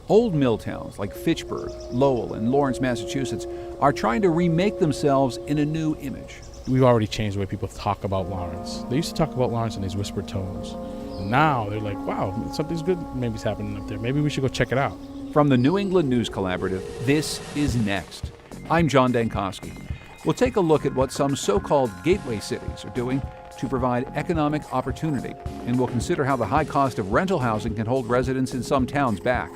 Old mill towns like Fitchburg, Lowell, and Lawrence, Massachusetts are trying to remake themselves in a new image. We've already changed the way people talk about Lawrence. They used to talk about Lawrence in these whispered tones. And now they're like, wow, something's good maybe happening up there. Maybe we should go check it out. From the New England News Collaborative, this is Next. I'm John Dankosky. We'll take a look at what some so-called gateway cities are doing to provide economic opportunity, and we'll consider how the high cost of rental housing can hold residents in some towns back.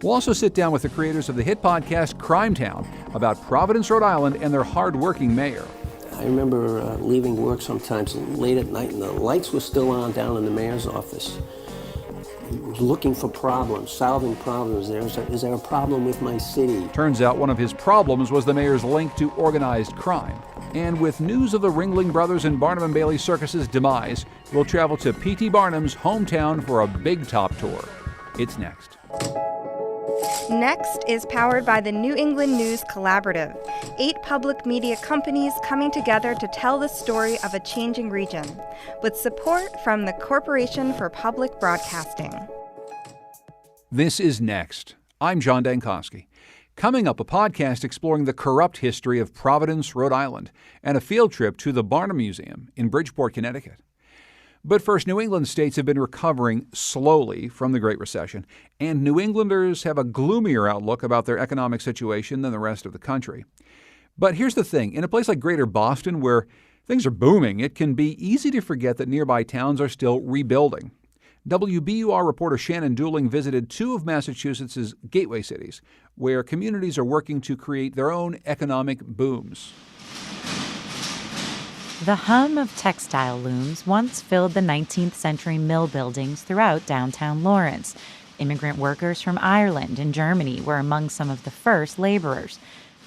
We'll also sit down with the creators of the hit podcast Crimetown about Providence, Rhode Island, and their hard-working mayor. I remember leaving work sometimes late at night, and the lights were still on down in the mayor's office. Looking for problems, solving problems. Is there a problem with my city? Turns out one of his problems was the mayor's link to organized crime. And with news of the Ringling Brothers and Barnum and Bailey Circus's demise, we'll travel to P.T. Barnum's hometown for a big top tour. It's next. Next is powered by the New England News Collaborative, 8 public media companies coming together to tell the story of a changing region, with support from the Corporation for Public Broadcasting. This is Next. I'm John Dankosky. Coming up, a podcast exploring the corrupt history of Providence, Rhode Island, and a field trip to the Barnum Museum in Bridgeport, Connecticut. But first, New England states have been recovering slowly from the Great Recession, and New Englanders have a gloomier outlook about their economic situation than the rest of the country. But here's the thing. In a place like Greater Boston, where things are booming, it can be easy to forget that nearby towns are still rebuilding. WBUR reporter Shannon Dooling visited 2 of Massachusetts' gateway cities, where communities are working to create their own economic booms. The hum of textile looms once filled the 19th century mill buildings throughout downtown Lawrence. Immigrant workers from Ireland and Germany were among some of the first laborers.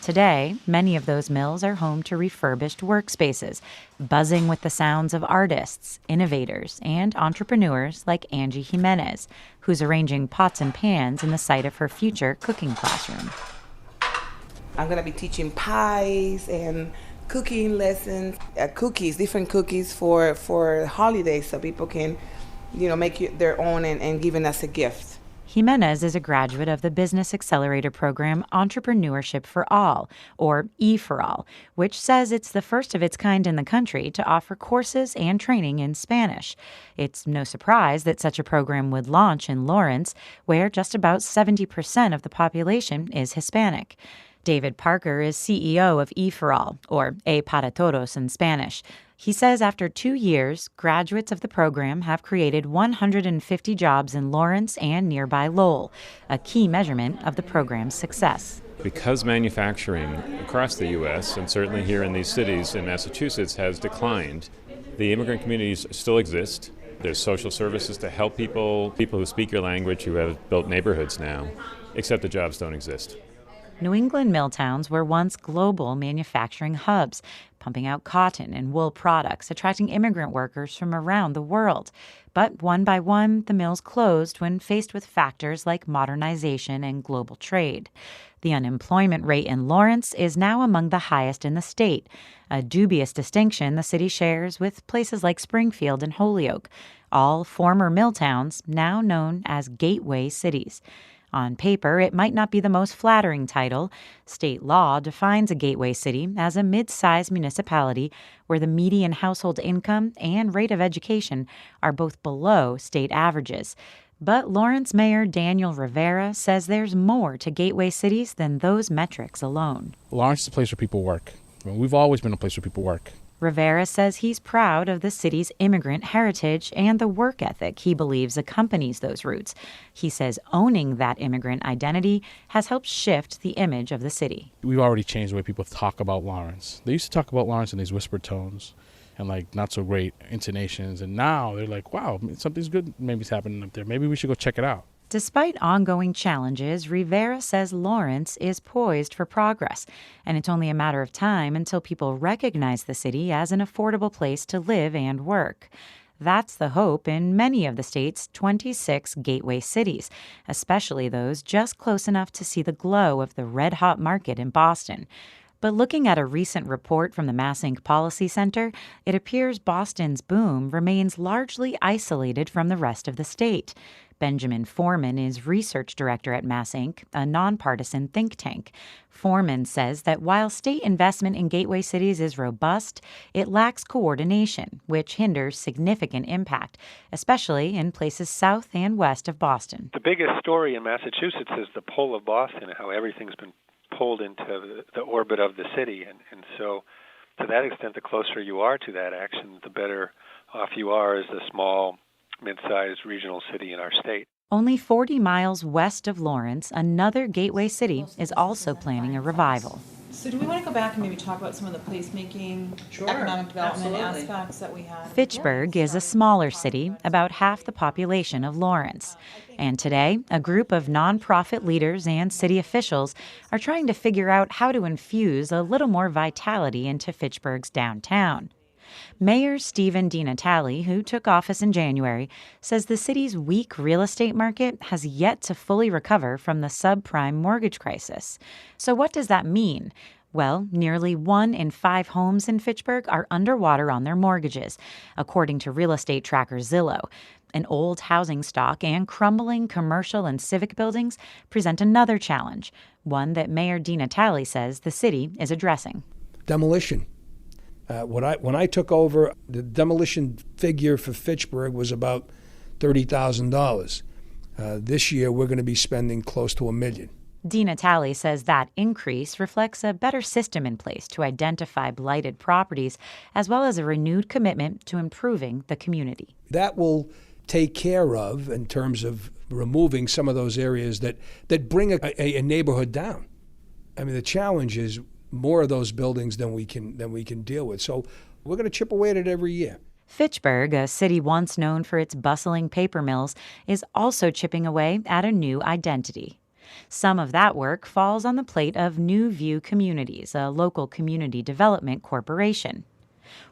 Today, many of those mills are home to refurbished workspaces, buzzing with the sounds of artists, innovators, and entrepreneurs like Angie Jimenez, who's arranging pots and pans in the site of her future cooking classroom. I'm going to be teaching pies and cooking lessons, different cookies for holidays so people can, make their own and giving us a gift. Jimenez is a graduate of the Business Accelerator program Entrepreneurship for All, or E for All, which says it's the first of its kind in the country to offer courses and training in Spanish. It's no surprise that such a program would launch in Lawrence, where just about 70% of the population is Hispanic. David Parker is CEO of E for All, or E para Todos in Spanish. He says after 2 years, graduates of the program have created 150 jobs in Lawrence and nearby Lowell, a key measurement of the program's success. Because manufacturing across the U.S., and certainly here in these cities in Massachusetts, has declined, the immigrant communities still exist. There's social services to help people who speak your language, who have built neighborhoods now, except the jobs don't exist. New England mill towns were once global manufacturing hubs, pumping out cotton and wool products, attracting immigrant workers from around the world. But one by one, the mills closed when faced with factors like modernization and global trade. The unemployment rate in Lawrence is now among the highest in the state, a dubious distinction the city shares with places like Springfield and Holyoke, all former mill towns now known as gateway cities. On paper, it might not be the most flattering title. State law defines a gateway city as a mid-sized municipality where the median household income and rate of education are both below state averages. But Lawrence Mayor Daniel Rivera says there's more to gateway cities than those metrics alone. Lawrence is a place where people work. We've always been a place where people work. Rivera says he's proud of the city's immigrant heritage and the work ethic he believes accompanies those roots. He says owning that immigrant identity has helped shift the image of the city. We've already changed the way people talk about Lawrence. They used to talk about Lawrence in these whispered tones and not so great intonations. And now they're like, wow, something's good maybe happening up there. Maybe we should go check it out. Despite ongoing challenges, Rivera says Lawrence is poised for progress, and it's only a matter of time until people recognize the city as an affordable place to live and work. That's the hope in many of the state's 26 gateway cities, especially those just close enough to see the glow of the red-hot market in Boston. But looking at a recent report from the MassInc Policy Center, it appears Boston's boom remains largely isolated from the rest of the state. Benjamin Foreman is research director at Mass Inc., a nonpartisan think tank. Foreman says that while state investment in gateway cities is robust, it lacks coordination, which hinders significant impact, especially in places south and west of Boston. The biggest story in Massachusetts is the pull of Boston, how everything's been pulled into the orbit of the city. And so to that extent, the closer you are to that action, the better off you are as a small, mid-sized regional city in our state. Only 40 miles west of Lawrence, another gateway city is also planning a revival. So do we want to go back and maybe talk about some of the placemaking, economic development aspects that we have? Fitchburg is a smaller city, about half the population of Lawrence. And today, a group of nonprofit leaders and city officials are trying to figure out how to infuse a little more vitality into Fitchburg's downtown. Mayor Stephen DiNatale, who took office in January, says the city's weak real estate market has yet to fully recover from the subprime mortgage crisis. So what does that mean? Well, nearly 1 in 5 homes in Fitchburg are underwater on their mortgages, according to real estate tracker Zillow. An old housing stock and crumbling commercial and civic buildings present another challenge, one that Mayor DiNatale says the city is addressing. Demolition. When I took over, the demolition figure for Fitchburg was about $30,000. This year, we're going to be spending close to $1 million. DiNatale says that increase reflects a better system in place to identify blighted properties, as well as a renewed commitment to improving the community. That will take care of, in terms of removing some of those areas that bring a neighborhood down. I mean, the challenge is more of those buildings than we can deal with. So we're going to chip away at it every year. Fitchburg, a city once known for its bustling paper mills, is also chipping away at a new identity. Some of that work falls on the plate of New View Communities, a local community development corporation.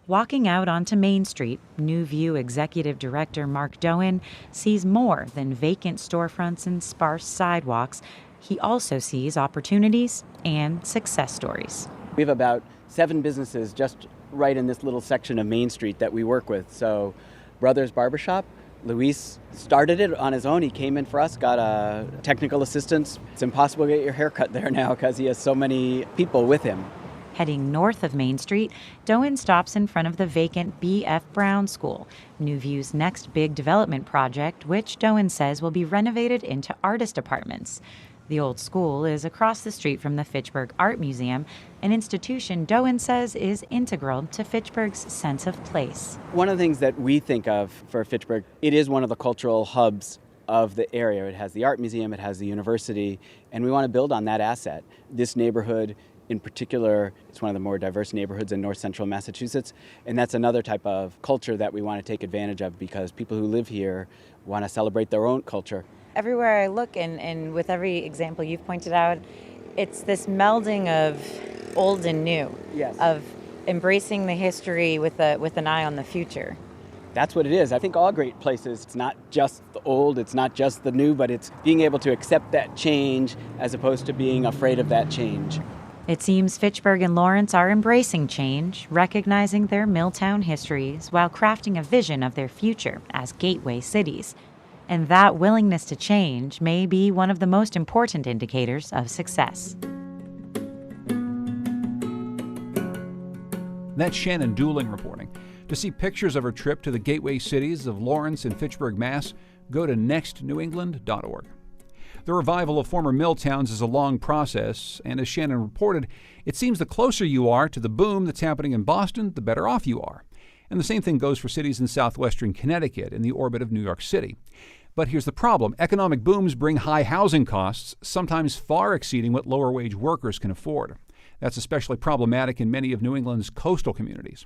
Walking out onto Main Street, New View Executive Director Mark Doan sees more than vacant storefronts and sparse sidewalks. He also sees opportunities and success stories. We have about 7 businesses just right in this little section of Main Street that we work with. So Brothers Barbershop, Luis started it on his own. He came in for us, got a technical assistance. It's impossible to get your hair cut there now because he has so many people with him. Heading north of Main Street, Doan stops in front of the vacant B.F. Brown School, New View's next big development project, which Doan says will be renovated into artist apartments. The old school is across the street from the Fitchburg Art Museum, an institution Doan says is integral to Fitchburg's sense of place. One of the things that we think of for Fitchburg, it is one of the cultural hubs of the area. It has the art museum, it has the university, and we want to build on that asset. This neighborhood in particular, it's one of the more diverse neighborhoods in north central Massachusetts, and that's another type of culture that we want to take advantage of because people who live here want to celebrate their own culture. Everywhere I look, and with every example you've pointed out, it's this melding of old and new, yes, of embracing the history with an eye on the future. That's what it is. I think all great places, it's not just the old, it's not just the new, but it's being able to accept that change as opposed to being afraid of that change. It seems Fitchburg and Lawrence are embracing change, recognizing their Milltown histories while crafting a vision of their future as gateway cities. And that willingness to change may be one of the most important indicators of success. That's Shannon Dooling reporting. To see pictures of her trip to the gateway cities of Lawrence and Fitchburg, Mass., go to nextnewengland.org. The revival of former mill towns is a long process, and as Shannon reported, it seems the closer you are to the boom that's happening in Boston, the better off you are. And the same thing goes for cities in southwestern Connecticut in the orbit of New York City. But here's the problem. Economic booms bring high housing costs, sometimes far exceeding what lower-wage workers can afford. That's especially problematic in many of New England's coastal communities.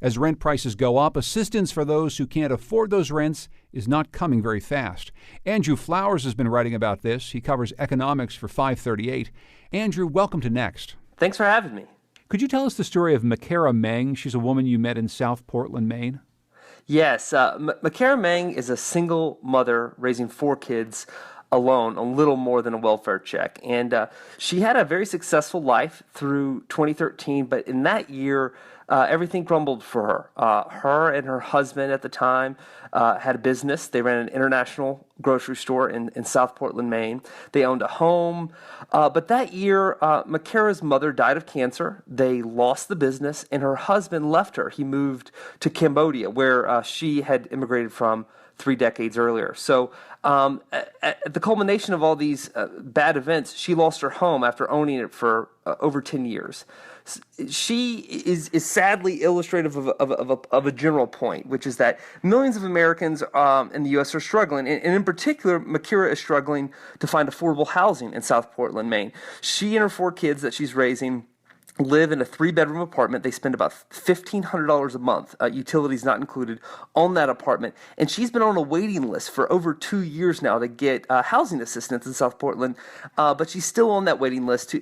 As rent prices go up, assistance for those who can't afford those rents is not coming very fast. Andrew Flowers has been writing about this. He covers economics for 538. Andrew, welcome to Next. Thanks for having me. Could you tell us the story of Makara Meng? She's a woman you met in South Portland, Maine. Yes, Makara Meng is a single mother raising 4 kids. alone, a little more than a welfare check. And she had a very successful life through 2013, but in that year, everything crumbled for her. Her and her husband at the time had a business. They ran an international grocery store in South Portland, Maine. They owned a home. But that year, Makara's mother died of cancer. They lost the business, and her husband left her. He moved to Cambodia, where she had immigrated from 3 decades earlier. So at the culmination of all these bad events, she lost her home after owning it for over 10 years. She is sadly illustrative of a general point, which is that millions of Americans in the U.S. are struggling, and in particular, Makira is struggling to find affordable housing in South Portland, Maine. She and her 4 kids that she's raising live in a 3-bedroom apartment. They spend about $1,500 a month, utilities not included, on that apartment. And she's been on a waiting list for over 2 years now to get housing assistance in South Portland. But she's still on that waiting list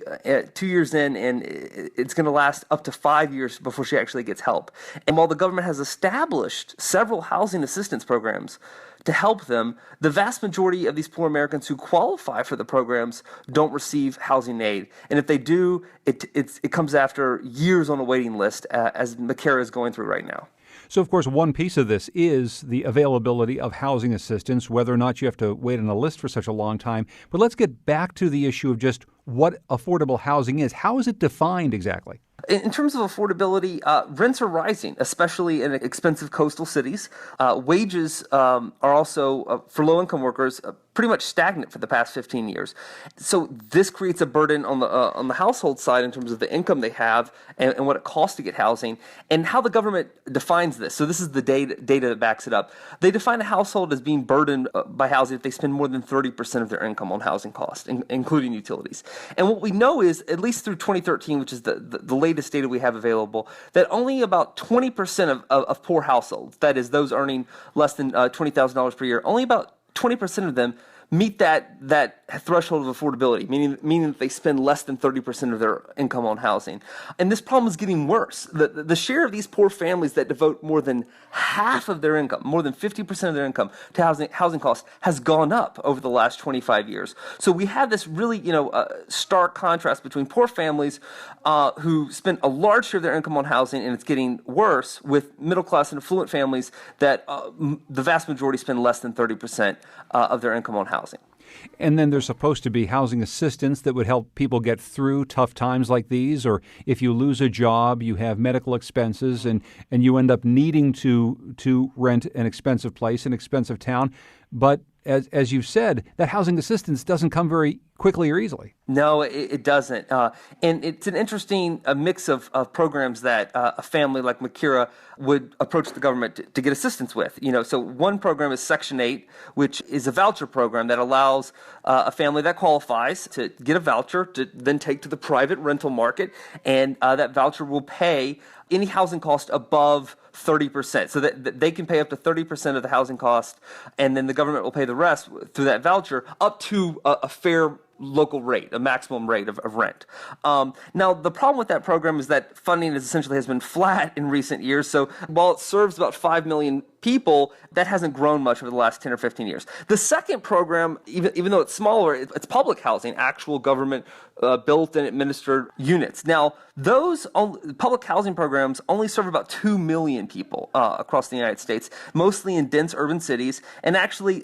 2 years in, and it's going to last up to 5 years before she actually gets help. And while the government has established several housing assistance programs to help them, the vast majority of these poor Americans who qualify for the programs don't receive housing aid. And if they do, it comes after years on a waiting list, as Makara is going through right now. So, of course, one piece of this is the availability of housing assistance, whether or not you have to wait on a list for such a long time. But let's get back to the issue of just what affordable housing is. How is it defined exactly? In terms of affordability, rents are rising, especially in expensive coastal cities. Wages are also, for low-income workers, pretty much stagnant for the past 15 years. So this creates a burden on the household side in terms of the income they have and what it costs to get housing, and how the government defines this. So this is the data that backs it up. They define a household as being burdened by housing if they spend more than 30% of their income on housing costs, including utilities. And what we know is, at least through 2013, which is the latest data we have available, that only about 20% of poor households, that is those earning less than $20,000 per year, only about 20% of them meet that threshold of affordability, meaning that they spend less than 30% of their income on housing. And this problem is getting worse. The share of these poor families that devote more than half of their income, more than 50% of their income to housing costs has gone up over the last 25 years. So we have this really, stark contrast between poor families who spend a large share of their income on housing, and it's getting worse, with middle class and affluent families that the vast majority spend less than 30% of their income on housing. And then there's supposed to be housing assistance that would help people get through tough times like these, or if you lose a job, you have medical expenses, and you end up needing to rent an expensive place, an expensive town. But as you've said, that housing assistance doesn't come very quickly or easily. No, it doesn't. And it's an interesting mix of programs that a family like Makira would approach the government to get assistance with. So one program is Section 8, which is a voucher program that allows a family that qualifies to get a voucher to then take to the private rental market, and that voucher will pay any housing cost above 30%, so that they can pay up to 30% of the housing cost, and then the government will pay the rest through that voucher up to a fair local rate, a maximum rate of rent. Now, the problem with that program is that funding essentially has been flat in recent years. So while it serves about 5 million people, that hasn't grown much over the last 10 or 15 years. The second program, even though it's smaller, it's public housing, actual government built and administered units. Now, those public housing programs only serve about 2 million people across the United States, mostly in dense urban cities. And actually,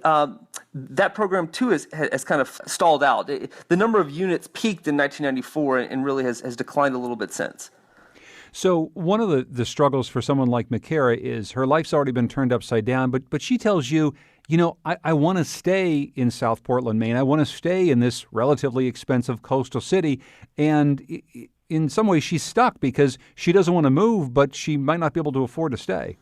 that program, too, has kind of stalled out. The number of units peaked in 1994 and really has declined a little bit since. So one of the struggles for someone like Makara is her life's already been turned upside down, but she tells you, I want to stay in South Portland, Maine. I want to stay in this relatively expensive coastal city. And in some ways she's stuck because she doesn't want to move, but she might not be able to afford to stay.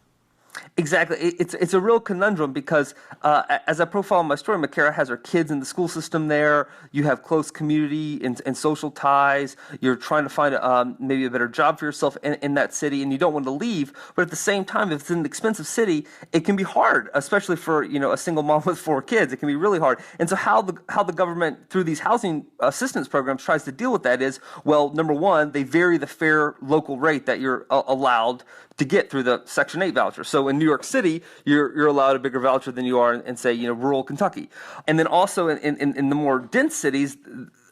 Exactly. It's a real conundrum because as I profile in my story, Makara has her kids in the school system there. You have close community and social ties. You're trying to find maybe a better job for yourself in that city, and you don't want to leave. But at the same time, if it's an expensive city, it can be hard, especially for a single mom with 4 kids. It can be really hard. And so how the government, through these housing assistance programs, tries to deal with that is, well, number one, they vary the fair local rate that you're allowed to get through the Section 8 voucher. So So in New York City, you're allowed a bigger voucher than you are in say, rural Kentucky. And then also in the more dense cities,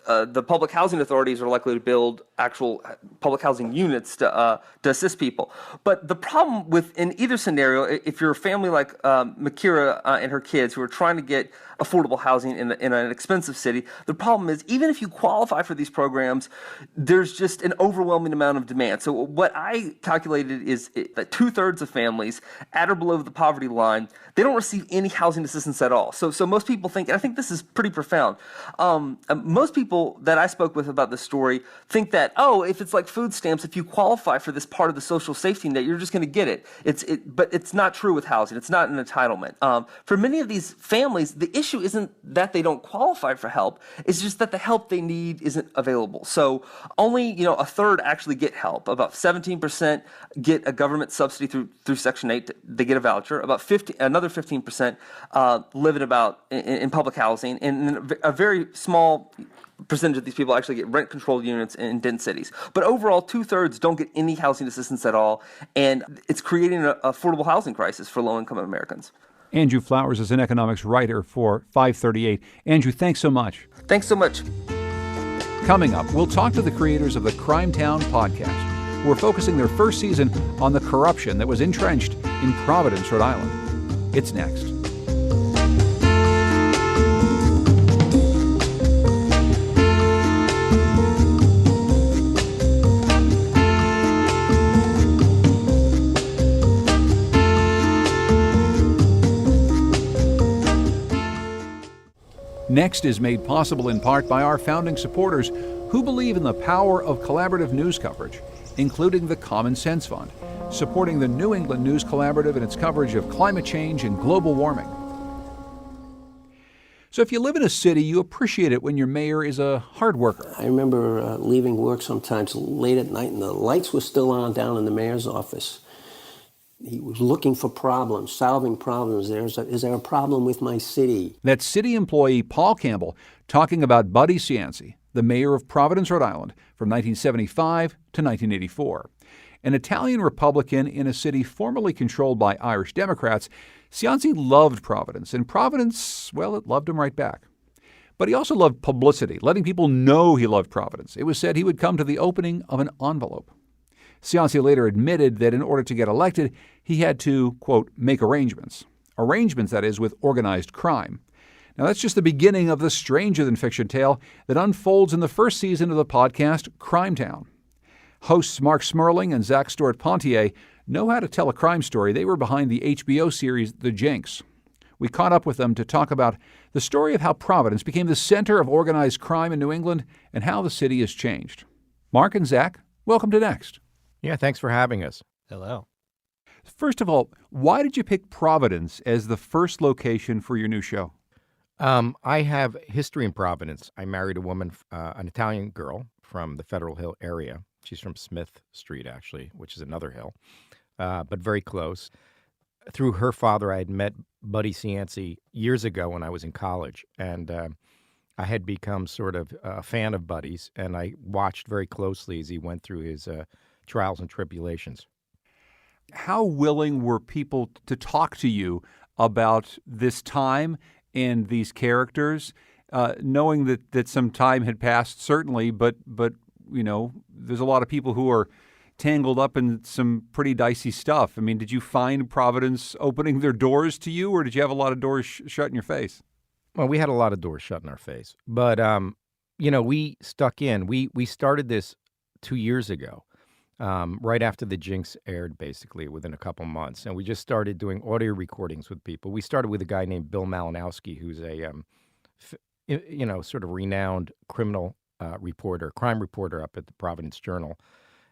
the public housing authorities are likely to build actual public housing units to assist people. But the problem in either scenario, if you're a family like Makira and her kids who are trying to get affordable housing in an expensive city, the problem is even if you qualify for these programs, there's just an overwhelming amount of demand. So what I calculated is that 2/3 of families at or below the poverty line, they don't receive any housing assistance at all. So most people think, and I think this is pretty profound, most people that I spoke with about this story think that, if it's like food stamps, if you qualify for this part of the social safety net, you're just going to get it. But it's not true with housing. It's not an entitlement. For many of these families, the issue isn't that they don't qualify for help. It's just that the help they need isn't available. So only 1/3 actually get help. About 17% get a government subsidy through Section 8. They get a voucher. About another 15% live in public housing, and a very small percentage of these people actually get rent-controlled units in dense cities. But overall, 2/3 don't get any housing assistance at all, and it's creating an affordable housing crisis for low-income Americans. Andrew Flowers is an economics writer for 538. Andrew, thanks so much. Thanks so much. Coming up, we'll talk to the creators of the Crimetown podcast, who are focusing their first season on the corruption that was entrenched in Providence, Rhode Island. It's next. Next is made possible in part by our founding supporters who believe in the power of collaborative news coverage, including the Common Sense Fund, supporting the New England News Collaborative in its coverage of climate change and global warming. So if you live in a city, you appreciate it when your mayor is a hard worker. I remember leaving work sometimes late at night and the lights were still on down in the mayor's office. He was looking for problems, solving problems. Is there a problem with my city? That's city employee Paul Campbell talking about Buddy Cianci, the mayor of Providence, Rhode Island, from 1975 to 1984. An Italian Republican in a city formerly controlled by Irish Democrats, Cianci loved Providence, and Providence, well, it loved him right back. But he also loved publicity, letting people know he loved Providence. It was said he would come to the opening of an envelope. Cianci later admitted that in order to get elected, he had to, quote, make arrangements. Arrangements, that is, with organized crime. Now, that's just the beginning of the stranger-than-fiction tale that unfolds in the first season of the podcast Crimetown. Hosts Mark Smerling and Zach Stewart-Pontier know how to tell a crime story. They were behind the HBO series The Jinx. We caught up with them to talk about the story of how Providence became the center of organized crime in New England and how the city has changed. Mark and Zach, welcome to Next. Yeah, thanks for having us. Hello. First of all, why did you pick Providence as the first location for your new show? I have history in Providence. I married a woman, an Italian girl from the Federal Hill area. She's from Smith Street, actually, which is another hill, but very close. Through her father, I had met Buddy Cianci years ago when I was in college, and I had become sort of a fan of Buddy's, and I watched very closely as he went through his trials and tribulations. How willing were people to talk to you about this time and these characters, knowing that some time had passed, certainly, but there's a lot of people who are tangled up in some pretty dicey stuff. I mean, did you find Providence opening their doors to you, or did you have a lot of doors shut in your face? Well, we had a lot of doors shut in our face, but we stuck in. We started this 2 years ago. Right after The Jinx aired, basically, within a couple months. And we just started doing audio recordings with people. We started with a guy named Bill Malinowski, who's a, sort of renowned criminal crime reporter up at the Providence Journal.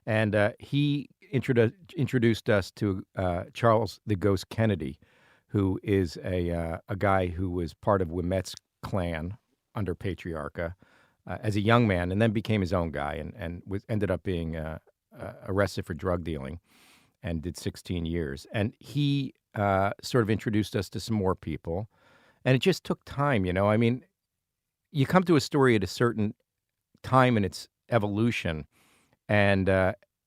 And he introduced us to Charles the Ghost Kennedy, who is a guy who was part of Wimet's clan under Patriarcha as a young man, and then became his own guy and ended up being arrested for drug dealing and did 16 years. And he sort of introduced us to some more people. And it just took time, I mean, you come to a story at a certain time in its evolution, and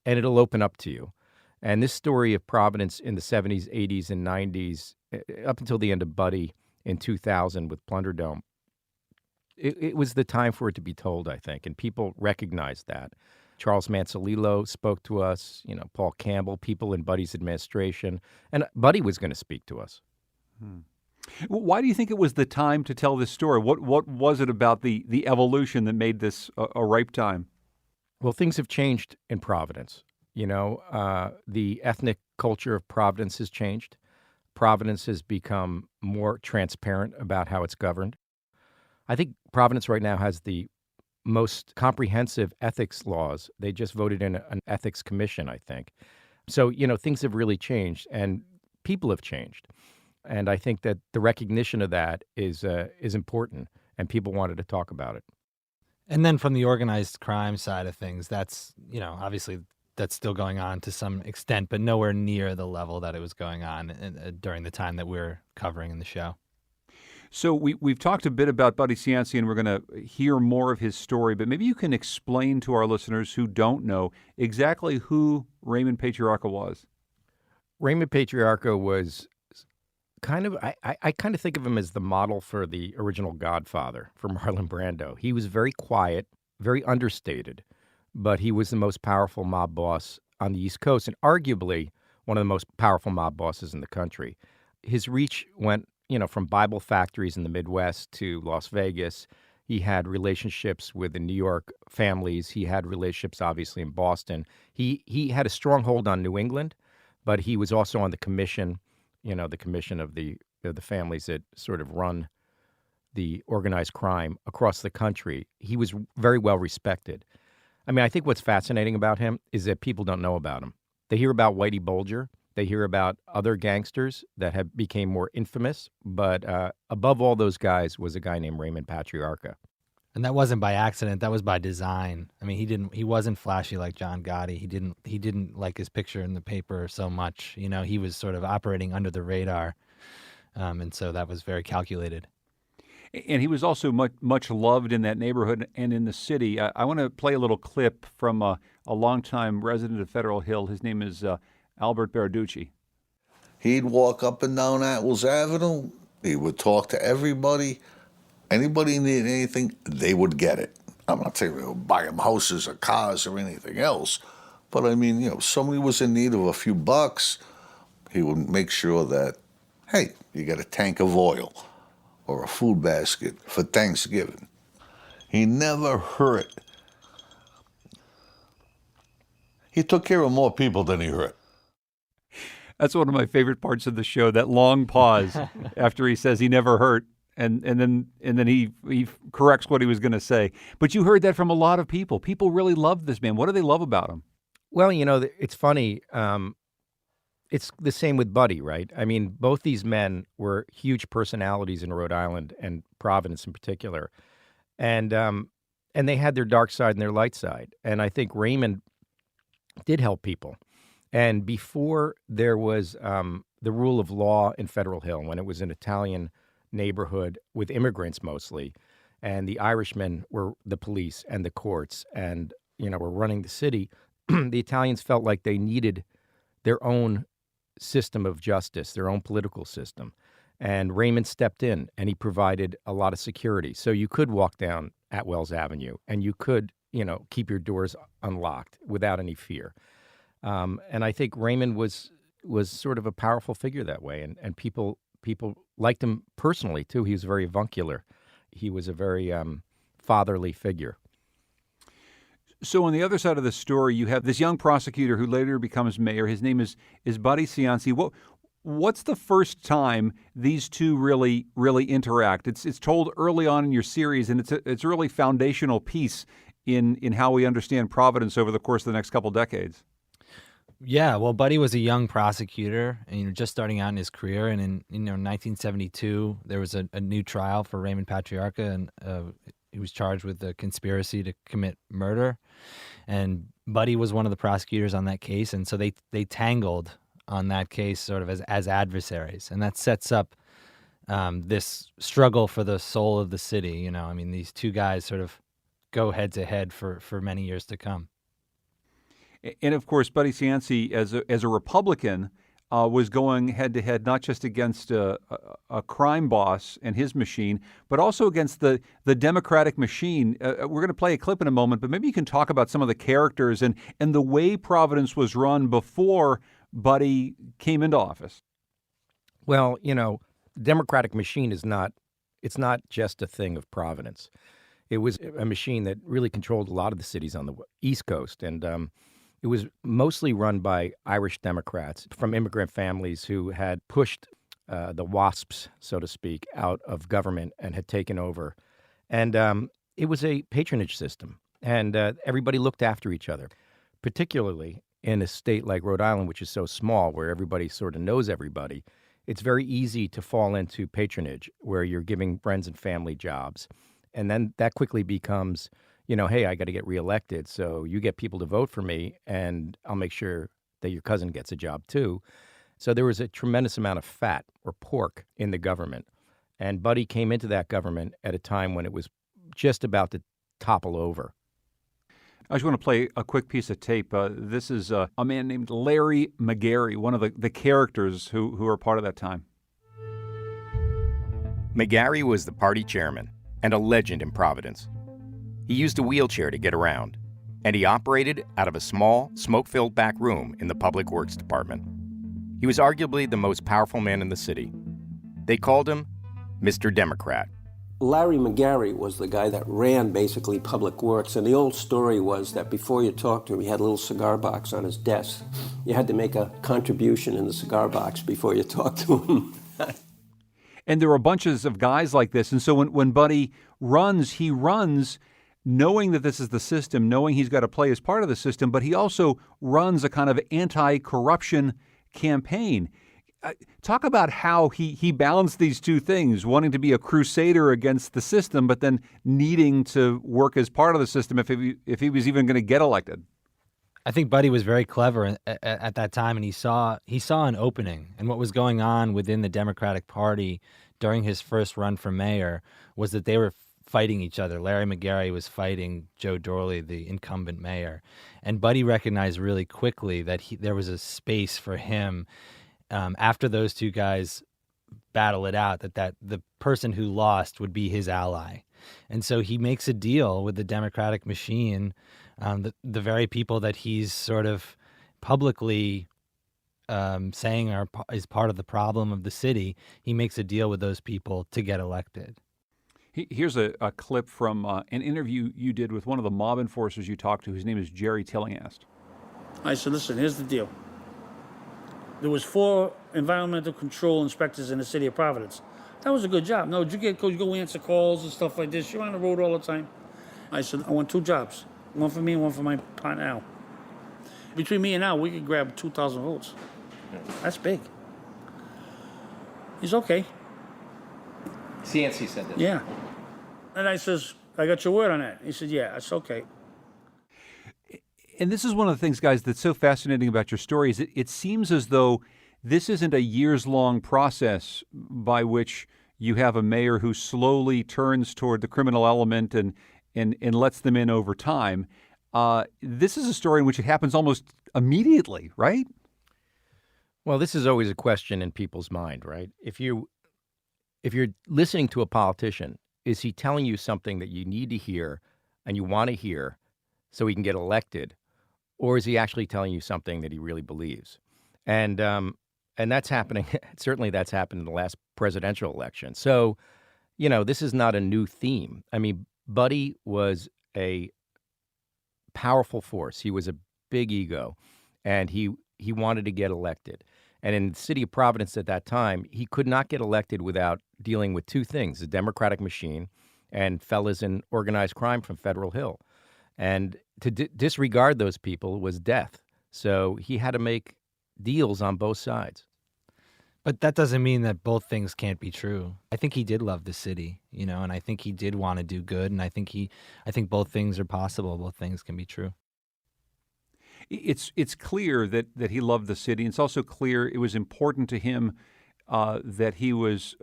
it'll open up to you. And this story of Providence in the 70s, 80s, and 90s, up until the end of Buddy in 2000 with Plunderdome, it was the time for it to be told, I think, and people recognized that. Charles Mansolillo spoke to us, Paul Campbell, people in Buddy's administration, and Buddy was going to speak to us. Why do you think it was the time to tell this story? What was it about the evolution that made this a ripe time? Well, things have changed in Providence. The ethnic culture of Providence has changed. Providence has become more transparent about how it's governed. I think Providence right now has the most comprehensive ethics laws. They just voted in an ethics commission, I think. So, things have really changed and people have changed. And I think that the recognition of that is important, and people wanted to talk about it. And then from the organized crime side of things, that's, obviously that's still going on to some extent, but nowhere near the level that it was going on during the time that we're covering in the show. So we've talked a bit about Buddy Cianci, and we're going to hear more of his story, but maybe you can explain to our listeners who don't know exactly who Raymond Patriarca was. Raymond Patriarca was I kind of think of him as the model for the original Godfather, for Marlon Brando. He was very quiet, very understated, but he was the most powerful mob boss on the East Coast and arguably one of the most powerful mob bosses in the country. His reach went, from Bible factories in the Midwest to Las Vegas. He had relationships with the New York families. He had relationships, obviously, in Boston. He had a strong hold on New England, but he was also on the commission, the commission of the families that sort of run the organized crime across the country. He was very well respected. I mean, I think what's fascinating about him is that people don't know about him. They hear about Whitey Bulger. They hear about other gangsters that have became more infamous. But above all those guys was a guy named Raymond Patriarca. And that wasn't by accident. That was by design. I mean, he wasn't flashy like John Gotti. He didn't like his picture in the paper so much. He was sort of operating under the radar. And so that was very calculated. And he was also much loved in that neighborhood and in the city. I want to play a little clip from a longtime resident of Federal Hill. His name is Albert Berarducci. He'd walk up and down Atwells Avenue. He would talk to everybody. Anybody needed anything, they would get it. I'm not saying they would buy them houses or cars or anything else, but I mean, somebody was in need of a few bucks, he would make sure that, hey, you got a tank of oil or a food basket for Thanksgiving. He never hurt. He took care of more people than he hurt. That's one of my favorite parts of the show, that long pause after he says he never hurt. And then he corrects what he was going to say. But you heard that from a lot of people. People really love this man. What do they love about him? Well, it's funny. It's the same with Buddy, right? I mean, both these men were huge personalities in Rhode Island and Providence in particular. And they had their dark side and their light side. And I think Raymond did help people. And before there was the rule of law in Federal Hill, when it was an Italian neighborhood with immigrants mostly, and the Irishmen were the police and the courts and, were running the city, the Italians felt like they needed their own system of justice, their own political system. And Raymond stepped in and he provided a lot of security. So you could walk down Atwells Avenue and you could, keep your doors unlocked without any fear. And I think Raymond was sort of a powerful figure that way. And people liked him personally, too. He was very avuncular. He was a very fatherly figure. So on the other side of the story, you have this young prosecutor who later becomes mayor. His name is Buddy Cianci. What's the first time these two really interact? It's told early on in your series, and it's a really foundational piece in how we understand Providence over the course of the next couple decades. Yeah, well, Buddy was a young prosecutor, and just starting out in his career. And in 1972, there was a new trial for Raymond Patriarca, and he was charged with a conspiracy to commit murder. And Buddy was one of the prosecutors on that case, and so they tangled on that case sort of as adversaries, and that sets up this struggle for the soul of the city. These two guys sort of go head to head for many years to come. And of course, Buddy Cianci, as a Republican, was going head to head not just against a crime boss and his machine, but also against the Democratic machine. We're going to play a clip in a moment, but maybe you can talk about some of the characters and the way Providence was run before Buddy came into office. Well, the Democratic machine it's not just a thing of Providence. It was a machine that really controlled a lot of the cities on the East Coast, and it was mostly run by Irish Democrats from immigrant families who had pushed the WASPs, so to speak, out of government and had taken over. And it was a patronage system, and everybody looked after each other, particularly in a state like Rhode Island, which is so small, where everybody sort of knows everybody. It's very easy to fall into patronage, where you're giving friends and family jobs. And then that quickly becomes, hey, I got to get reelected, so you get people to vote for me, and I'll make sure that your cousin gets a job too. So there was a tremendous amount of fat or pork in the government. And Buddy came into that government at a time when it was just about to topple over. I just want to play a quick piece of tape. This is a man named Larry McGarry, one of the characters who are part of that time. McGarry was the party chairman and a legend in Providence. He used a wheelchair to get around, and he operated out of a small, smoke-filled back room in the Public Works Department. He was arguably the most powerful man in the city. They called him Mr. Democrat. Larry McGarry was the guy that ran basically Public Works, and the old story was that before you talked to him, he had a little cigar box on his desk. You had to make a contribution in the cigar box before you talked to him. And there were bunches of guys like this, and so when Buddy runs, he runs knowing that this is the system, knowing he's got to play as part of the system, but he also runs a kind of anti-corruption campaign. Talk about how he balanced these two things, wanting to be a crusader against the system, but then needing to work as part of the system if he was even going to get elected. I think Buddy was very clever at that time, and he saw an opening. And what was going on within the Democratic Party during his first run for mayor was that they were fighting each other. Larry McGarry was fighting Joe Dorley, the incumbent mayor. And Buddy recognized really quickly that there was a space for him after those two guys battle it out, that the person who lost would be his ally. And so he makes a deal with the Democratic machine, the very people that he's sort of publicly saying is part of the problem of the city. He makes a deal with those people to get elected. Here's a clip from an interview you did with one of the mob enforcers you talked to. His name is Jerry Tillinghast. I said, listen, here's the deal. There was 4 environmental control inspectors in the city of Providence. That was a good job. No, did you go answer calls and stuff like this? You're on the road all the time. I said, I want 2 jobs. One for me and one for my partner Al. Between me and Al, we could grab 2,000 votes. That's big. He's okay. Cianci said that. Yeah. And I says, I got your word on that. He said, yeah, it's okay. And this is one of the things, guys, that's so fascinating about your story is it seems as though this isn't a years-long process by which you have a mayor who slowly turns toward the criminal element and lets them in over time. This is a story in which it happens almost immediately, right? Well, this is always a question in people's mind, right? If you're listening to a politician, is he telling you something that you need to hear and you want to hear so he can get elected? Or is he actually telling you something that he really believes? And that's happening. Certainly that's happened in the last presidential election. So, this is not a new theme. I mean, Buddy was a powerful force. He was a big ego, and he wanted to get elected. And in the city of Providence at that time, he could not get elected without dealing with 2 things, the Democratic machine and fellas in organized crime from Federal Hill. And to disregard those people was death. So he had to make deals on both sides. But that doesn't mean that both things can't be true. I think he did love the city, and I think he did want to do good, and I think both things are possible. Both things can be true. It's clear that he loved the city. It's also clear it was important to him that he was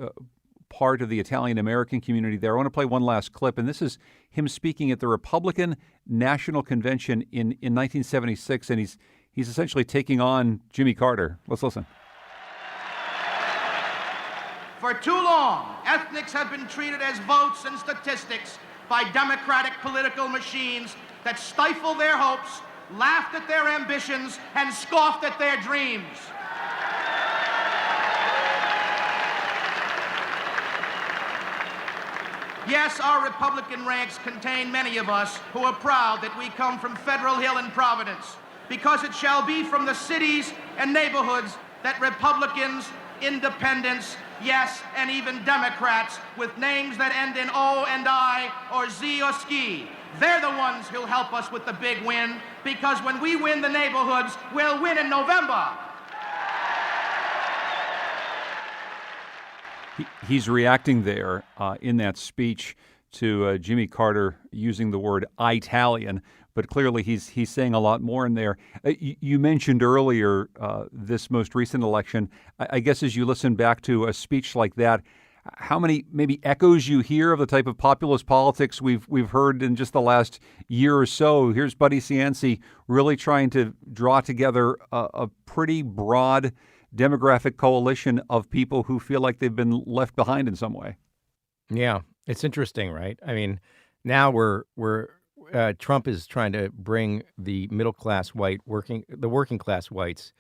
part of the Italian-American community there. I want to play one last clip, and this is him speaking at the Republican National Convention in 1976, and he's essentially taking on Jimmy Carter. Let's listen. For too long, ethnics have been treated as votes and statistics by democratic political machines that stifle their hopes, laughed at their ambitions, and scoffed at their dreams. Yes, our Republican ranks contain many of us who are proud that we come from Federal Hill and Providence, because it shall be from the cities and neighborhoods that Republicans, independents, yes, and even Democrats with names that end in O and I or Z or ski, they're the ones who'll help us with the big win, because when we win the neighborhoods, we'll win in November. He's reacting there in that speech to Jimmy Carter using the word Italian, but clearly he's saying a lot more in there. You mentioned earlier this most recent election. I guess as you listen back to a speech like that, how many maybe echoes you hear of the type of populist politics we've heard in just the last year or so? Here's Buddy Cianci really trying to draw together a pretty broad demographic coalition of people who feel like they've been left behind in some way. Yeah, it's interesting, right? I mean, now Trump is trying to bring the middle class working class whites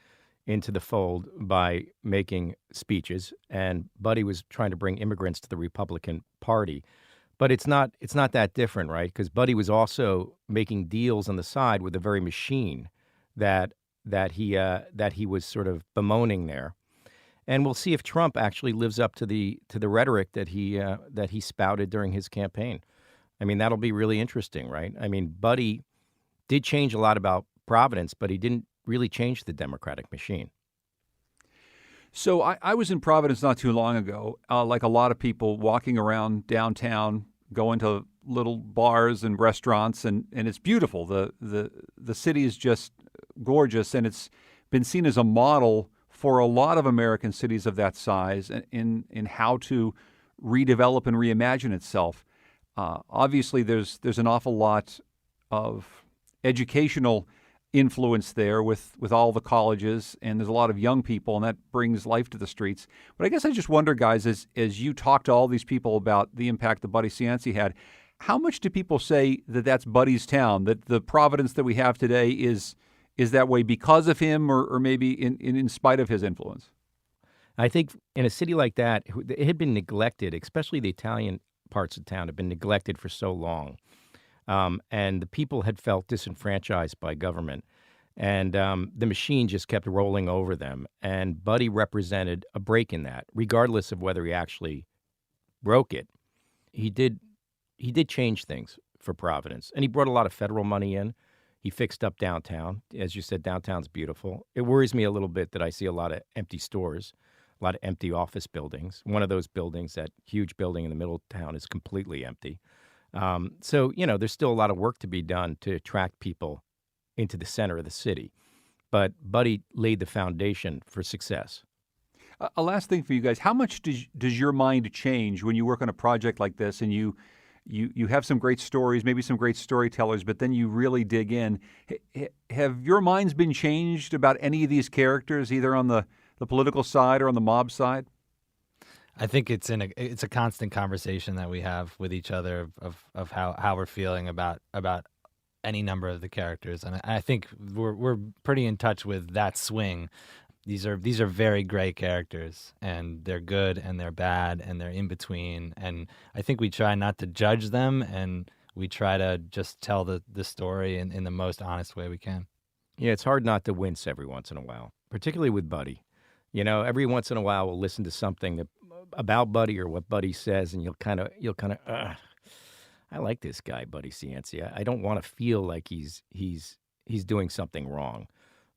into the fold by making speeches, and Buddy was trying to bring immigrants to the Republican Party. But it's not that different, right? Because Buddy was also making deals on the side with the very machine that he was sort of bemoaning there. And we'll see if Trump actually lives up to the rhetoric that he spouted during his campaign. I mean, that'll be really interesting, right? I mean, Buddy did change a lot about Providence, but he didn't really change the Democratic machine. So I was in Providence not too long ago, like a lot of people walking around downtown, going to little bars and restaurants, and it's beautiful. The city is just gorgeous, and it's been seen as a model for a lot of American cities of that size in how to redevelop and reimagine itself. Obviously, there's an awful lot of educational influence there with all the colleges, and there's a lot of young people, and that brings life to the streets. But I guess I just wonder, guys, as you talk to all these people about the impact that Buddy Cianci had, how much do people say that that's Buddy's town, that the Providence that we have today is that way because of him or maybe in spite of his influence? I think in a city like that, it had been neglected, especially the Italian parts of town have been neglected for so long. And the people had felt disenfranchised by government. And the machine just kept rolling over them. And Buddy represented a break in that, regardless of whether he actually broke it. He did change things for Providence. And he brought a lot of federal money in. He fixed up downtown. As you said, downtown's beautiful. It worries me a little bit that I see a lot of empty stores, a lot of empty office buildings. One of those buildings, that huge building in the middle of town, is completely empty. So, there's still a lot of work to be done to attract people into the center of the city. But Buddy laid the foundation for success. A last thing for you guys. How much does your mind change when you work on a project like this and you have some great stories, maybe some great storytellers, but then you really dig in? Have your minds been changed about any of these characters, either on the political side or on the mob side? I think it's a constant conversation that we have with each other of how we're feeling about any number of the characters, and I think we're pretty in touch with that swing. These are very gray characters, and they're good and they're bad and they're in between, and I think we try not to judge them, and we try to just tell the story in the most honest way we can. Yeah, it's hard not to wince every once in a while, particularly with Buddy. Every once in a while we'll listen to something about Buddy or what Buddy says, and you'll kind of, I like this guy, Buddy Cianci. I don't want to feel like he's doing something wrong,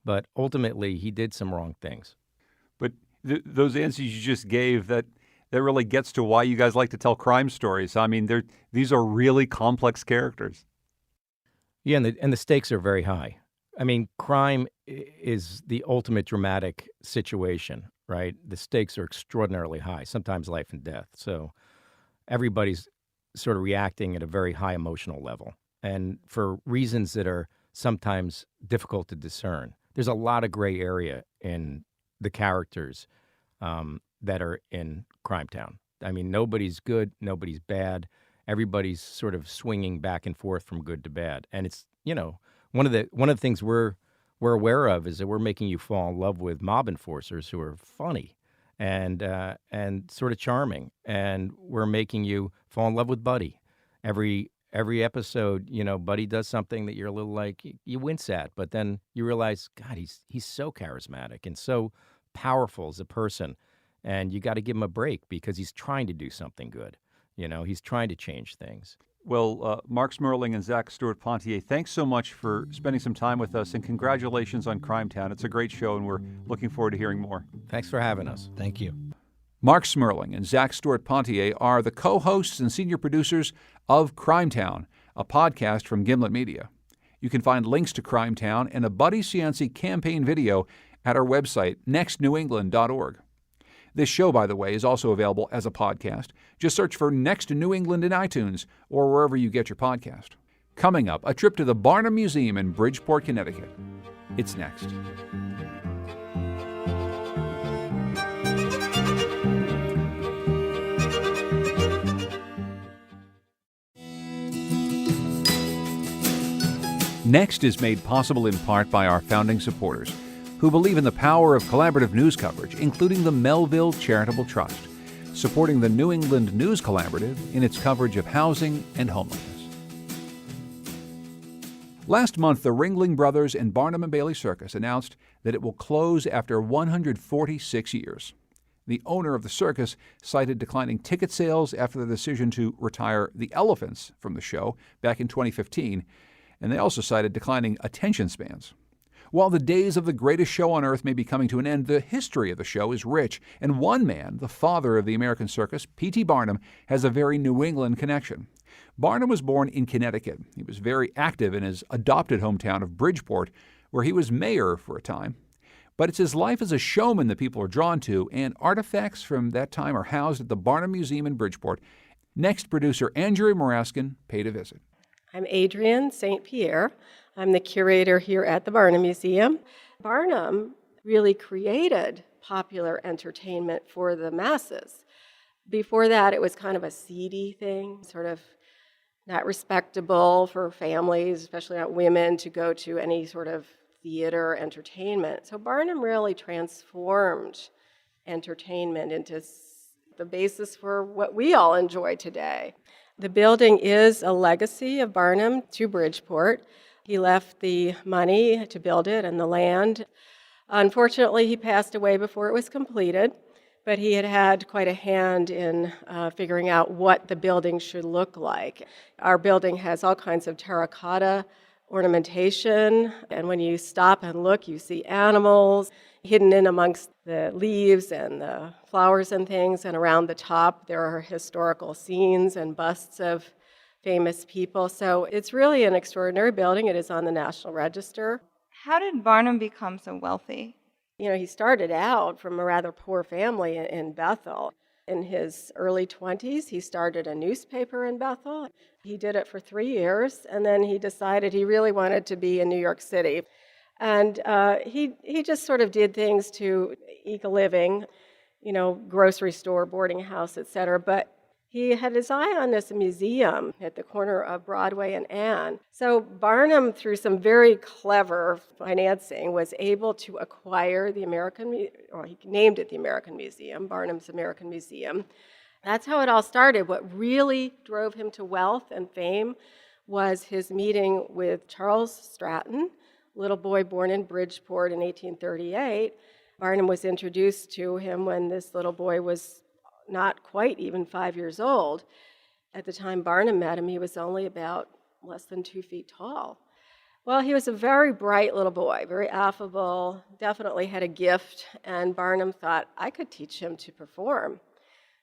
but ultimately he did some wrong things. But those answers you just gave, that really gets to why you guys like to tell crime stories. I mean, these are really complex characters. Yeah, and the stakes are very high. I mean, crime is the ultimate dramatic situation, right? The stakes are extraordinarily high, sometimes life and death. So everybody's sort of reacting at a very high emotional level, and for reasons that are sometimes difficult to discern. There's a lot of gray area in the characters that are in Crimetown. I mean, nobody's good, nobody's bad. Everybody's sort of swinging back and forth from good to bad. And it's, one of the things we're aware of is that we're making you fall in love with mob enforcers who are funny and sort of charming, and we're making you fall in love with Buddy. Every episode, Buddy does something that you're a little like you wince at, but then you realize, God, he's so charismatic and so powerful as a person, and you got to give him a break because he's trying to do something good. He's trying to change things. Well, Mark Smerling and Zach Stewart-Pontier, thanks so much for spending some time with us, and congratulations on Crimetown. It's a great show, and we're looking forward to hearing more. Thanks for having us. Thank you. Mark Smerling and Zach Stewart-Pontier are the co-hosts and senior producers of Crimetown, a podcast from Gimlet Media. You can find links to Crimetown and a Buddy Cianci campaign video at our website, nextnewengland.org. This show, by the way, is also available as a podcast. Just search for Next New England in iTunes or wherever you get your podcast. Coming up, a trip to the Barnum Museum in Bridgeport, Connecticut. It's next. Next is made possible in part by our founding supporters, who believe in the power of collaborative news coverage, including the Melville Charitable Trust, supporting the New England News Collaborative in its coverage of housing and homelessness. Last month, the Ringling Brothers and Barnum and Bailey Circus announced that it will close after 146 years. The owner of the circus cited declining ticket sales after the decision to retire the elephants from the show back in 2015, and they also cited declining attention spans. While the days of the greatest show on earth may be coming to an end, the history of the show is rich, and one man, the father of the American circus, P.T. Barnum, has a very New England connection. Barnum was born in Connecticut. He was very active in his adopted hometown of Bridgeport, where he was mayor for a time. But it's his life as a showman that people are drawn to, and artifacts from that time are housed at the Barnum Museum in Bridgeport. Next, producer Andrea Moraskin paid a visit. I'm Adrienne St. Pierre. I'm the curator here at the Barnum Museum. Barnum really created popular entertainment for the masses. Before that, it was kind of a seedy thing, sort of not respectable for families, especially not women, to go to any sort of theater entertainment. So Barnum really transformed entertainment into the basis for what we all enjoy today. The building is a legacy of Barnum to Bridgeport. He left the money to build it and the land. Unfortunately, he passed away before it was completed, but he had quite a hand in figuring out what the building should look like. Our building has all kinds of terracotta ornamentation, and when you stop and look, you see animals hidden in amongst the leaves and the flowers and things, and around the top there are historical scenes and busts of famous people. So it's really an extraordinary building. It is on the National Register. How did Barnum become so wealthy? He started out from a rather poor family in Bethel. In his early 20s, he started a newspaper in Bethel. He did it for 3 years, and then he decided he really wanted to be in New York City. And he just sort of did things to eke a living, grocery store, boarding house, etc. But he had his eye on this museum at the corner of Broadway and Ann. So Barnum, through some very clever financing, was able to acquire the he named it the American Museum, Barnum's American Museum. That's how it all started. What really drove him to wealth and fame was his meeting with Charles Stratton, little boy born in Bridgeport in 1838. Barnum was introduced to him when this little boy was not quite even 5 years old. At the time Barnum met him, he was only about less than 2 feet tall. Well, he was a very bright little boy, very affable, definitely had a gift, and Barnum thought, I could teach him to perform.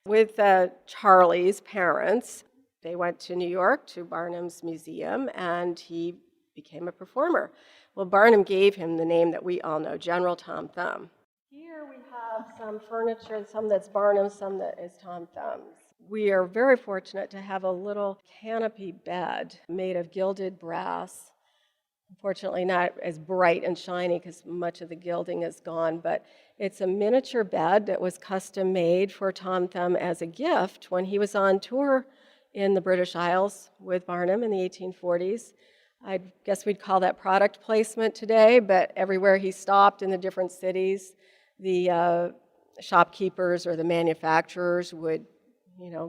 With Charlie's parents, they went to New York to Barnum's museum, and he became a performer. Well, Barnum gave him the name that we all know, General Tom Thumb. Here we have have some furniture, some that's Barnum, some that is Tom Thumb's. We are very fortunate to have a little canopy bed made of gilded brass. Unfortunately, not as bright and shiny because much of the gilding is gone, but it's a miniature bed that was custom made for Tom Thumb as a gift when he was on tour in the British Isles with Barnum in the 1840s. I guess we'd call that product placement today, but everywhere he stopped in the different cities, the shopkeepers or the manufacturers would,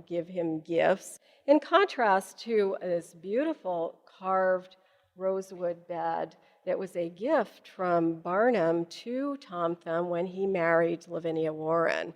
give him gifts. In contrast to this beautiful carved rosewood bed that was a gift from Barnum to Tom Thumb when he married Lavinia Warren.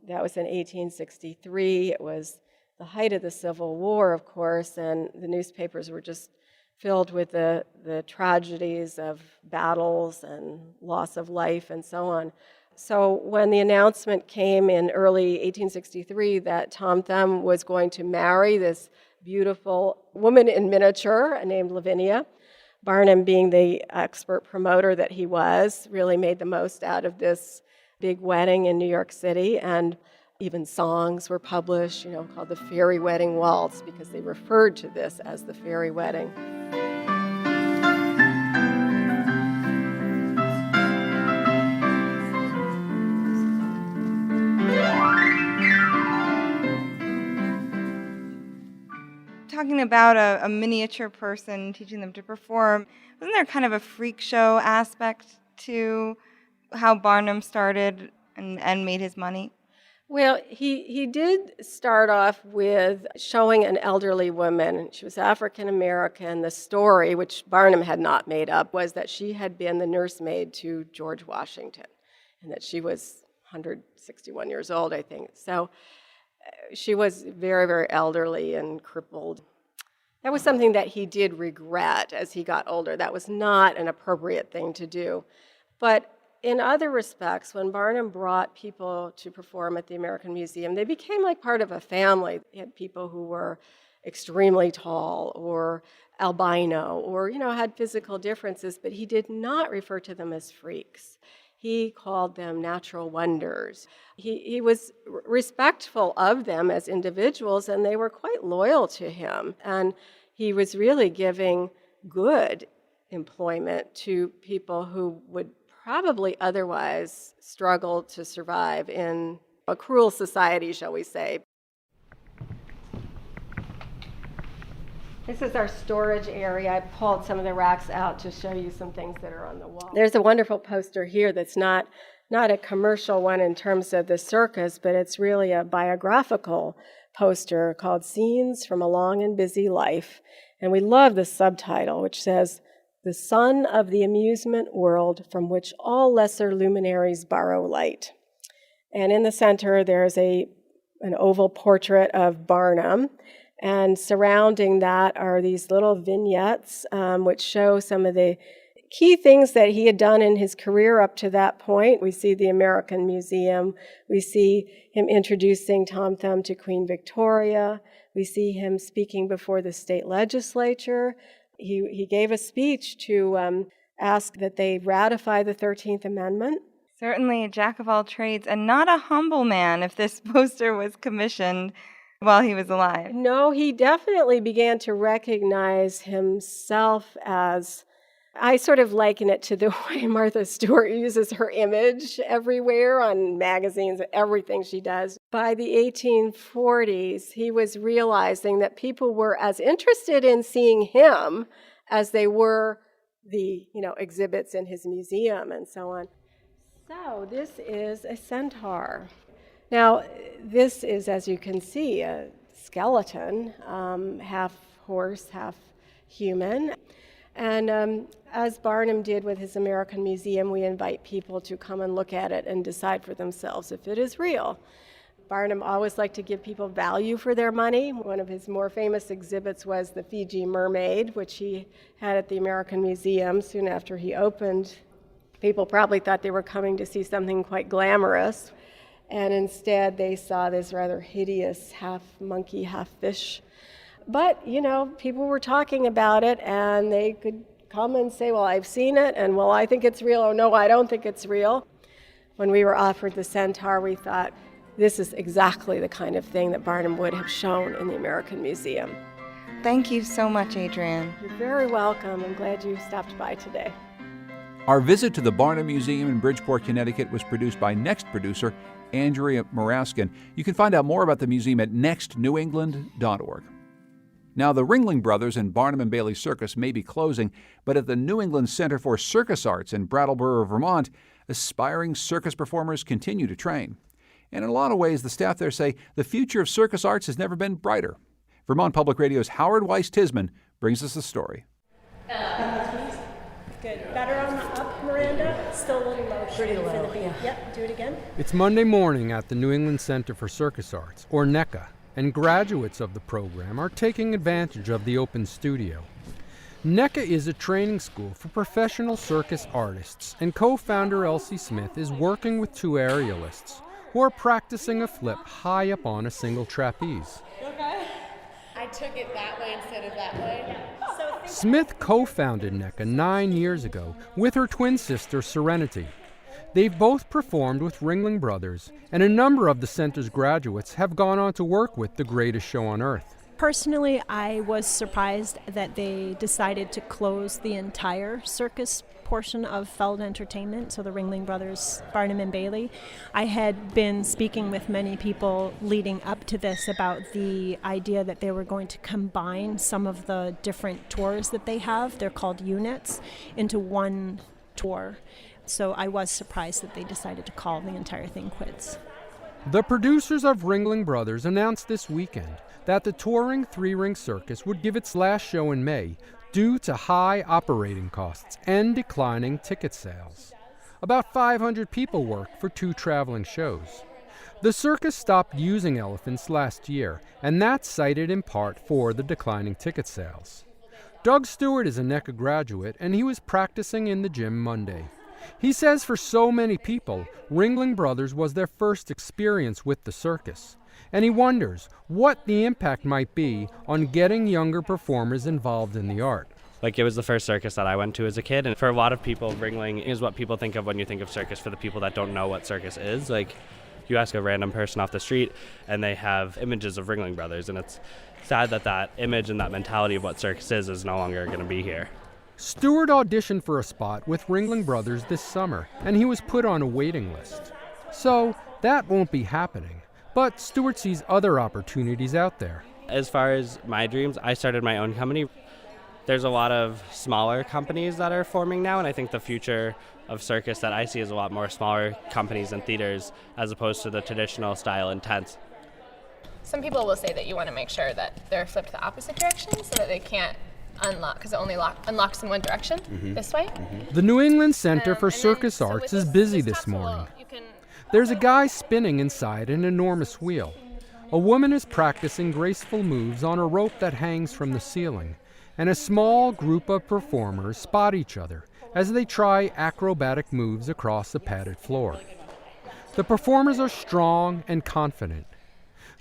That was in 1863. It was the height of the Civil War, of course, and the newspapers were just filled with the tragedies of battles and loss of life and so on. So when the announcement came in early 1863 that Tom Thumb was going to marry this beautiful woman in miniature named Lavinia, Barnum, being the expert promoter that he was, really made the most out of this big wedding in New York City, and even songs were published, called the Fairy Wedding Waltz, because they referred to this as the fairy wedding. Talking about a miniature person, teaching them to perform, wasn't there kind of a freak show aspect to how Barnum started and made his money? Well, he did start off with showing an elderly woman. She was African American. The story, which Barnum had not made up, was that she had been the nursemaid to George Washington, and that she was 161 years old, I think. So she was very, very elderly and crippled. That was something that he did regret as he got older. That was not an appropriate thing to do. But in other respects, when Barnum brought people to perform at the American Museum, they became like part of a family. He had people who were extremely tall or albino or, had physical differences, but he did not refer to them as freaks. He called them natural wonders. He was respectful of them as individuals, and they were quite loyal to him. And he was really giving good employment to people who would probably otherwise struggle to survive in a cruel society, shall we say. This is our storage area. I pulled some of the racks out to show you some things that are on the wall. There's a wonderful poster here that's not a commercial one in terms of the circus, but it's really a biographical poster called Scenes from a Long and Busy Life. And we love the subtitle, which says, "The sun of the amusement world from which all lesser luminaries borrow light." And in the center, there's an oval portrait of Barnum. And surrounding that are these little vignettes which show some of the key things that he had done in his career up to that point. We see the American Museum. We see him introducing Tom Thumb to Queen Victoria. We see him speaking before the state legislature. He gave a speech to ask that they ratify the 13th Amendment. Certainly a jack of all trades, and not a humble man if this poster was commissioned while he was alive. No, he definitely began to recognize himself as, I sort of liken it to the way Martha Stewart uses her image everywhere on magazines, everything she does. By the 1840s, he was realizing that people were as interested in seeing him as they were the, exhibits in his museum and so on. So this is a centaur. Now, this is, as you can see, a skeleton, half horse, half human. And as Barnum did with his American Museum, we invite people to come and look at it and decide for themselves if it is real. Barnum always liked to give people value for their money. One of his more famous exhibits was the Fiji mermaid, which he had at the American Museum soon after he opened. People probably thought they were coming to see something quite glamorous. And instead, they saw this rather hideous half monkey, half fish. But, people were talking about it, and they could come and say, well, I've seen it, and well, I think it's real, or no, I don't think it's real. When we were offered the Centaur, we thought, this is exactly the kind of thing that Barnum would have shown in the American Museum. Thank you so much, Adrienne. You're very welcome. I'm glad you stopped by today. Our visit to the Barnum Museum in Bridgeport, Connecticut was produced by Next producer Andrea Maraskin. You can find out more about the museum at nextnewengland.org. Now, the Ringling Brothers and Barnum and Bailey Circus may be closing, but at the New England Center for Circus Arts in Brattleboro, Vermont, aspiring circus performers continue to train. And in a lot of ways, the staff there say the future of circus arts has never been brighter. Vermont Public Radio's Howard Weiss-Tisman brings us the story. Good. Better on the up, Miranda. Still a little low. Pretty low. Yeah. Yep. Do it again. It's Monday morning at the New England Center for Circus Arts, or NECA, and graduates of the program are taking advantage of the open studio. NECA is a training school for professional circus artists, and co-founder Elsie Smith is working with two aerialists who are practicing a flip high up on a single trapeze. Okay. I took it that way instead of that way. Smith co-founded NECA 9 years ago with her twin sister Serenity. They've both performed with Ringling Brothers, and a number of the center's graduates have gone on to work with The Greatest Show on Earth. Personally, I was surprised that they decided to close the entire circus portion of Feld Entertainment, so the Ringling Brothers, Barnum and Bailey. I had been speaking with many people leading up to this about the idea that they were going to combine some of the different tours that they have, they're called units, into one tour. So I was surprised that they decided to call the entire thing quits. The producers of Ringling Brothers announced this weekend that the touring three-ring circus would give its last show in May due to high operating costs and declining ticket sales. About 500 people worked for two traveling shows. The circus stopped using elephants last year, and that's cited in part for the declining ticket sales. Doug Stewart is a NECA graduate, and he was practicing in the gym Monday. He says for so many people, Ringling Brothers was their first experience with the circus, and he wonders what the impact might be on getting younger performers involved in the art. Like, it was the first circus that I went to as a kid, and for a lot of people, Ringling is what people think of when you think of circus. For the people that don't know what circus is, like, you ask a random person off the street, and they have images of Ringling Brothers, and it's sad that that image and that mentality of what circus is no longer going to be here. Stewart auditioned for a spot with Ringling Brothers this summer, and he was put on a waiting list. So that won't be happening, but Stewart sees other opportunities out there. As far as my dreams, I started my own company. There's a lot of smaller companies that are forming now, and I think the future of circus that I see is a lot more smaller companies and theaters as opposed to the traditional style and tents. Some people will say that you want to make sure that they're flipped the opposite direction so that they can't unlock, because it only unlocks in one direction, this way. The New England Center for Circus Arts is busy this morning. There's a guy spinning inside an enormous wheel. A woman is practicing graceful moves on a rope that hangs from the ceiling, and a small group of performers spot each other as they try acrobatic moves across the padded floor. The performers are strong and confident.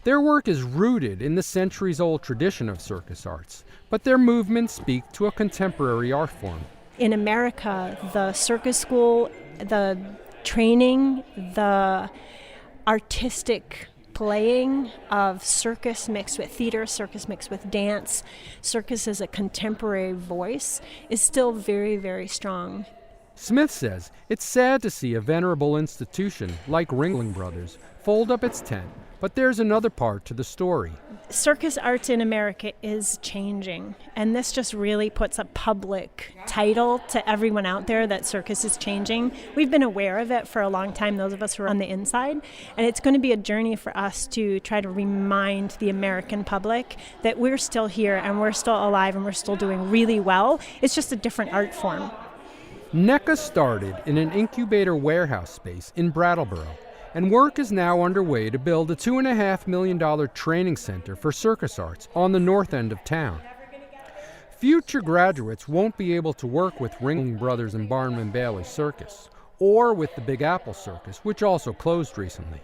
Their work is rooted in the centuries-old tradition of circus arts, but their movements speak to a contemporary art form. In America, the circus school, the training, the artistic playing of circus mixed with theater, circus mixed with dance, circus as a contemporary voice is still very, very strong. Smith says it's sad to see a venerable institution like Ringling Brothers fold up its tent, but there's another part to the story. Circus arts in America is changing, and this just really puts a public title to everyone out there that circus is changing. We've been aware of it for a long time, those of us who are on the inside, and it's going to be a journey for us to try to remind the American public that we're still here and we're still alive and we're still doing really well. It's just a different art form. NECA started in an incubator warehouse space in Brattleboro, and work is now underway to build a $2.5 million training center for circus arts on the north end of town. Future graduates won't be able to work with Ringling Brothers and Barnum and Bailey Circus, or with the Big Apple Circus, which also closed recently.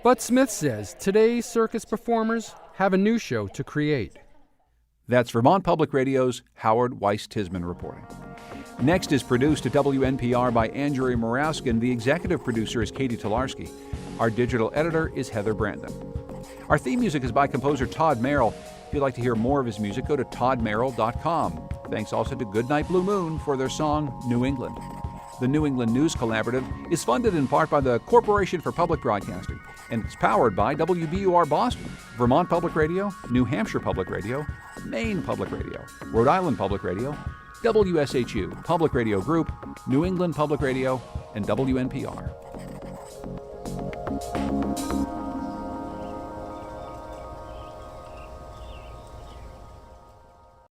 But Smith says today's circus performers have a new show to create. That's Vermont Public Radio's Howard Weiss-Tisman reporting. Next is produced at WNPR by Andrea Moraskin. The executive producer is Katie Tolarski. Our digital editor is Heather Brandon. Our theme music is by composer Todd Merrill. If you'd like to hear more of his music, go to toddmerrill.com. Thanks also to Goodnight Blue Moon for their song, New England. The New England News Collaborative is funded in part by the Corporation for Public Broadcasting, and it's powered by WBUR Boston, Vermont Public Radio, New Hampshire Public Radio, Maine Public Radio, Rhode Island Public Radio, WSHU Public Radio Group, New England Public Radio, and WNPR.